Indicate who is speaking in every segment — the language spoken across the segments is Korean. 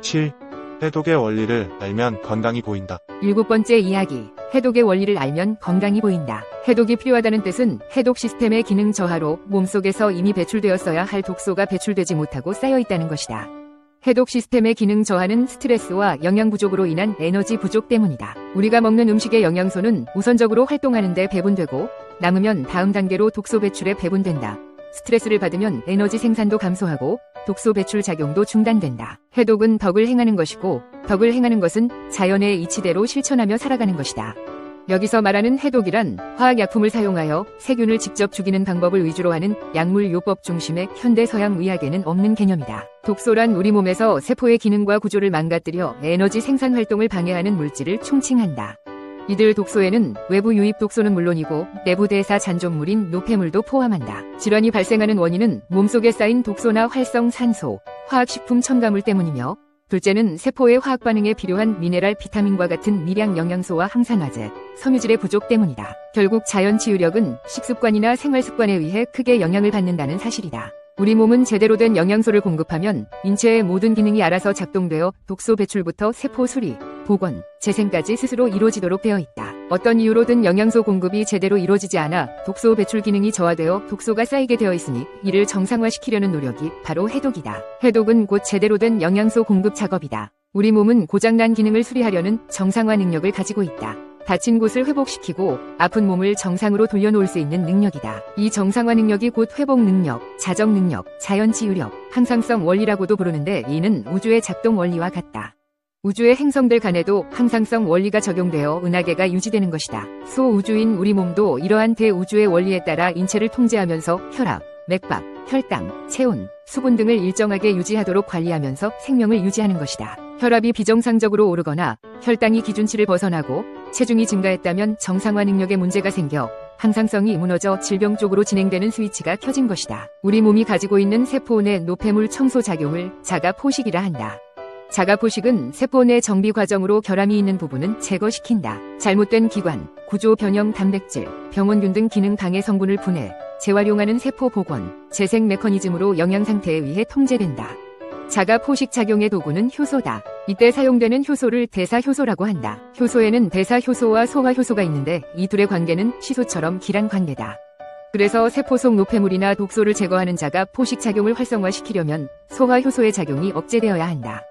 Speaker 1: 7. 해독의 원리를 알면 건강이 보인다.
Speaker 2: 7번째 이야기. 해독의 원리를 알면 건강이 보인다. 해독이 필요하다는 뜻은 해독 시스템의 기능 저하로 몸속에서 이미 배출되었어야 할 독소가 배출되지 못하고 쌓여 있다는 것이다. 해독 시스템의 기능 저하는 스트레스와 영양 부족으로 인한 에너지 부족 때문이다. 우리가 먹는 음식의 영양소는 우선적으로 활동하는 데 배분되고 남으면 다음 단계로 독소 배출에 배분된다. 스트레스를 받으면 에너지 생산도 감소하고 독소 배출 작용도 중단된다. 해독은 덕을 행하는 것이고 덕을 행하는 것은 자연의 이치대로 실천하며 살아가는 것이다. 여기서 말하는 해독이란 화학약품을 사용하여 세균을 직접 죽이는 방법을 위주로 하는 약물요법 중심의 현대 서양 의학에는 없는 개념이다. 독소란 우리 몸에서 세포의 기능과 구조를 망가뜨려 에너지 생산 활동을 방해하는 물질을 총칭한다. 이들 독소에는 외부 유입 독소는 물론이고 내부 대사 잔존물인 노폐물도 포함한다. 질환이 발생하는 원인은 몸속에 쌓인 독소나 활성 산소, 화학식품 첨가물 때문이며 둘째는 세포의 화학 반응에 필요한 미네랄, 비타민과 같은 미량 영양소와 항산화제, 섬유질의 부족 때문이다. 결국 자연 치유력은 식습관이나 생활습관에 의해 크게 영향을 받는다는 사실이다. 우리 몸은 제대로 된 영양소를 공급하면 인체의 모든 기능이 알아서 작동되어 독소 배출부터 세포 수리, 복원, 재생까지 스스로 이루어지도록 되어 있다. 어떤 이유로든 영양소 공급이 제대로 이루어지지 않아 독소 배출 기능이 저하되어 독소가 쌓이게 되어 있으니 이를 정상화시키려는 노력이 바로 해독이다. 해독은 곧 제대로 된 영양소 공급 작업이다. 우리 몸은 고장난 기능을 수리하려는 정상화 능력을 가지고 있다. 다친 곳을 회복시키고 아픈 몸을 정상으로 돌려놓을 수 있는 능력이다. 이 정상화 능력이 곧 회복 능력, 자정 능력, 자연 치유력, 항상성 원리라고도 부르는데 이는 우주의 작동 원리와 같다. 우주의 행성들 간에도 항상성 원리가 적용되어 은하계가 유지되는 것이다. 소우주인 우리 몸도 이러한 대우주의 원리에 따라 인체를 통제하면서 혈압, 맥박, 혈당, 체온, 수분 등을 일정하게 유지하도록 관리하면서 생명을 유지하는 것이다. 혈압이 비정상적으로 오르거나 혈당이 기준치를 벗어나고 체중이 증가했다면 정상화 능력에 문제가 생겨 항상성이 무너져 질병 쪽으로 진행되는 스위치가 켜진 것이다. 우리 몸이 가지고 있는 세포 내 노폐물 청소 작용을 자가포식이라 한다. 자가포식은 세포 내 정비 과정으로 결함이 있는 부분은 제거시킨다. 잘못된 기관, 구조 변형 단백질, 병원균 등 기능 방해 성분을 분해, 재활용하는 세포 복원, 재생 메커니즘으로 영양 상태에 의해 통제된다. 자가포식 작용의 도구는 효소다. 이때 사용되는 효소를 대사효소라고 한다. 효소에는 대사효소와 소화효소가 있는데 이 둘의 관계는 시소처럼 길한 관계다. 그래서 세포 속 노폐물이나 독소를 제거하는 자가포식 작용을 활성화시키려면 소화효소의 작용이 억제되어야 한다.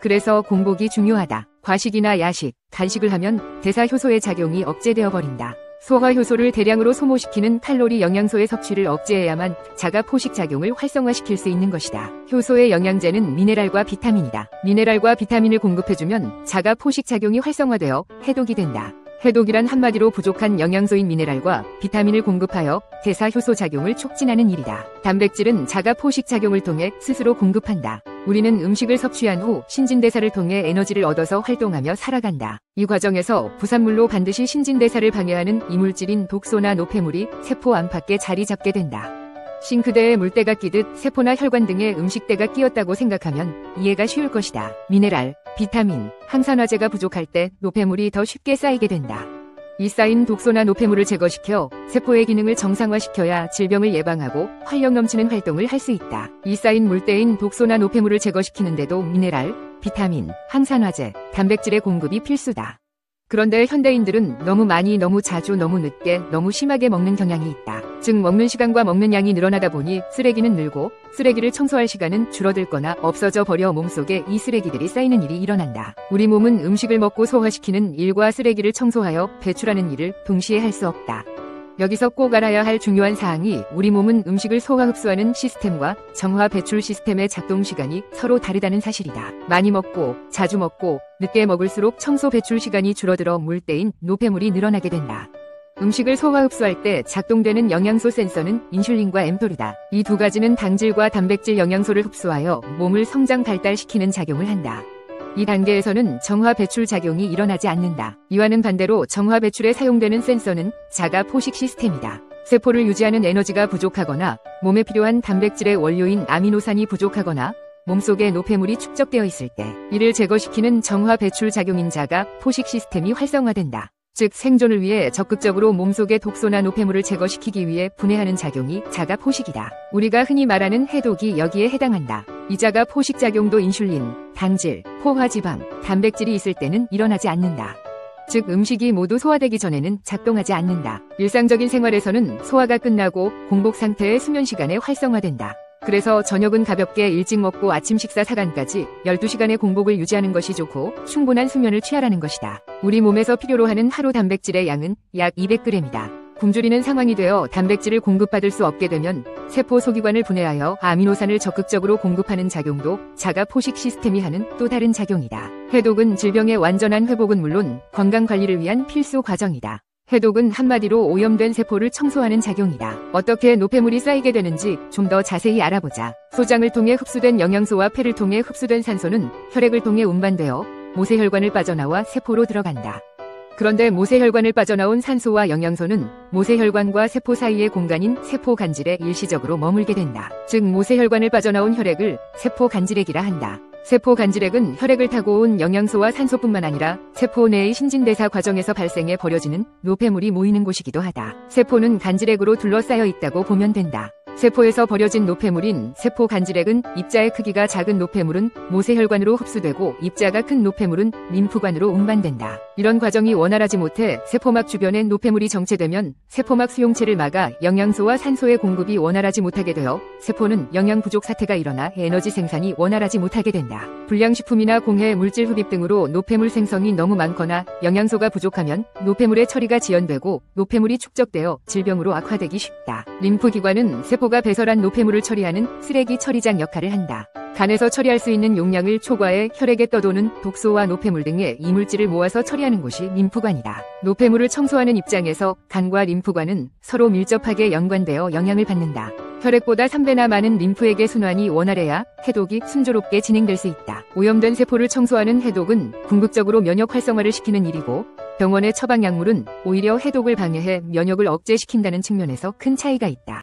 Speaker 2: 그래서 공복이 중요하다. 과식이나 야식, 간식을 하면 대사효소의 작용이 억제되어 버린다. 소화효소를 대량으로 소모시키는 칼로리 영양소의 섭취를 억제해야만 자가포식 작용을 활성화시킬 수 있는 것이다. 효소의 영양제는 미네랄과 비타민이다. 미네랄과 비타민을 공급해주면 자가포식 작용이 활성화되어 해독이 된다. 해독이란 한마디로 부족한 영양소인 미네랄과 비타민을 공급하여 대사효소 작용을 촉진하는 일이다. 단백질은 자가포식 작용을 통해 스스로 공급한다. 우리는 음식을 섭취한 후 신진대사를 통해 에너지를 얻어서 활동하며 살아간다. 이 과정에서 부산물로 반드시 신진대사를 방해하는 이물질인 독소나 노폐물이 세포 안팎에 자리 잡게 된다. 싱크대에 물때가 끼듯 세포나 혈관 등에 음식때가 끼었다고 생각하면 이해가 쉬울 것이다. 미네랄, 비타민, 항산화제가 부족할 때 노폐물이 더 쉽게 쌓이게 된다. 이 쌓인 독소나 노폐물을 제거시켜 세포의 기능을 정상화시켜야 질병을 예방하고 활력 넘치는 활동을 할 수 있다. 이 쌓인 물때인 독소나 노폐물을 제거시키는데도 미네랄, 비타민, 항산화제, 단백질의 공급이 필수다. 그런데 현대인들은 너무 많이, 너무 자주, 너무 늦게, 너무 심하게 먹는 경향이 있다. 즉 먹는 시간과 먹는 양이 늘어나다 보니 쓰레기는 늘고 쓰레기를 청소할 시간은 줄어들거나 없어져 버려 몸속에 이 쓰레기들이 쌓이는 일이 일어난다. 우리 몸은 음식을 먹고 소화시키는 일과 쓰레기를 청소하여 배출하는 일을 동시에 할 수 없다. 여기서 꼭 알아야 할 중요한 사항이 우리 몸은 음식을 소화 흡수하는 시스템과 정화 배출 시스템의 작동 시간이 서로 다르다는 사실이다. 많이 먹고 자주 먹고 늦게 먹을수록 청소 배출 시간이 줄어들어 물때인 노폐물이 늘어나게 된다. 음식을 소화 흡수할 때 작동되는 영양소 센서는 인슐린과 엠토르다. 이 두 가지는 당질과 단백질 영양소를 흡수하여 몸을 성장 발달시키는 작용을 한다. 이 단계에서는 정화 배출 작용이 일어나지 않는다. 이와는 반대로 정화 배출에 사용되는 센서는 자가포식 시스템이다. 세포를 유지하는 에너지가 부족하거나 몸에 필요한 단백질의 원료인 아미노산이 부족하거나 몸속에 노폐물이 축적되어 있을 때 이를 제거시키는 정화 배출 작용인 자가포식 시스템이 활성화된다. 즉 생존을 위해 적극적으로 몸속의 독소나 노폐물을 제거시키기 위해 분해하는 작용이 자가 포식이다. 우리가 흔히 말하는 해독이 여기에 해당한다. 이 자가 포식 작용도 인슐린, 당질, 포화지방, 단백질이 있을 때는 일어나지 않는다. 즉 음식이 모두 소화되기 전에는 작동하지 않는다. 일상적인 생활에서는 소화가 끝나고 공복 상태의 수면 시간에 활성화된다. 그래서 저녁은 가볍게 일찍 먹고 아침 식사 사간까지 12시간의 공복을 유지하는 것이 좋고 충분한 수면을 취하라는 것이다. 우리 몸에서 필요로 하는 하루 단백질의 양은 약 200g이다. 굶주리는 상황이 되어 단백질을 공급받을 수 없게 되면 세포 소기관을 분해하여 아미노산을 적극적으로 공급하는 작용도 자가 포식 시스템이 하는 또 다른 작용이다. 해독은 질병의 완전한 회복은 물론 건강 관리를 위한 필수 과정이다. 해독은 한마디로 오염된 세포를 청소하는 작용이다. 어떻게 노폐물이 쌓이게 되는지 좀 더 자세히 알아보자. 소장을 통해 흡수된 영양소와 폐를 통해 흡수된 산소는 혈액을 통해 운반되어 모세혈관을 빠져나와 세포로 들어간다. 그런데 모세혈관을 빠져나온 산소와 영양소는 모세혈관과 세포 사이의 공간인 세포 간질에 일시적으로 머물게 된다. 즉 모세혈관을 빠져나온 혈액을 세포 간질액이라 한다. 세포 간질액은 혈액을 타고 온 영양소와 산소뿐만 아니라 세포 내의 신진대사 과정에서 발생해 버려지는 노폐물이 모이는 곳이기도 하다. 세포는 간질액으로 둘러싸여 있다고 보면 된다. 세포에서 버려진 노폐물인 세포 간질액은 입자의 크기가 작은 노폐물은 모세혈관으로 흡수되고 입자가 큰 노폐물은 림프관으로 운반된다. 이런 과정이 원활하지 못해 세포막 주변에 노폐물이 정체되면 세포막 수용체를 막아 영양소와 산소의 공급이 원활하지 못하게 되어 세포는 영양 부족 사태가 일어나 에너지 생산이 원활하지 못하게 된다. 불량식품이나 공해, 물질 흡입 등으로 노폐물 생성이 너무 많거나 영양소가 부족하면 노폐물의 처리가 지연되고 노폐물이 축적되어 질병으로 악화되기 쉽다. 림프기관은 세포가 배설한 노폐물을 처리하는 쓰레기 처리장 역할을 한다. 간에서 처리할 수 있는 용량을 초과해 혈액에 떠도는 독소와 노폐물 등의 이물질을 모아서 처리하는 곳이 림프관이다. 노폐물을 청소하는 입장에서 간과 림프관은 서로 밀접하게 연관되어 영향을 받는다. 혈액보다 3배나 많은 림프액의 순환이 원활해야 해독이 순조롭게 진행될 수 있다. 오염된 세포를 청소하는 해독은 궁극적으로 면역 활성화를 시키는 일이고 병원의 처방 약물은 오히려 해독을 방해해 면역을 억제시킨다는 측면에서 큰 차이가 있다.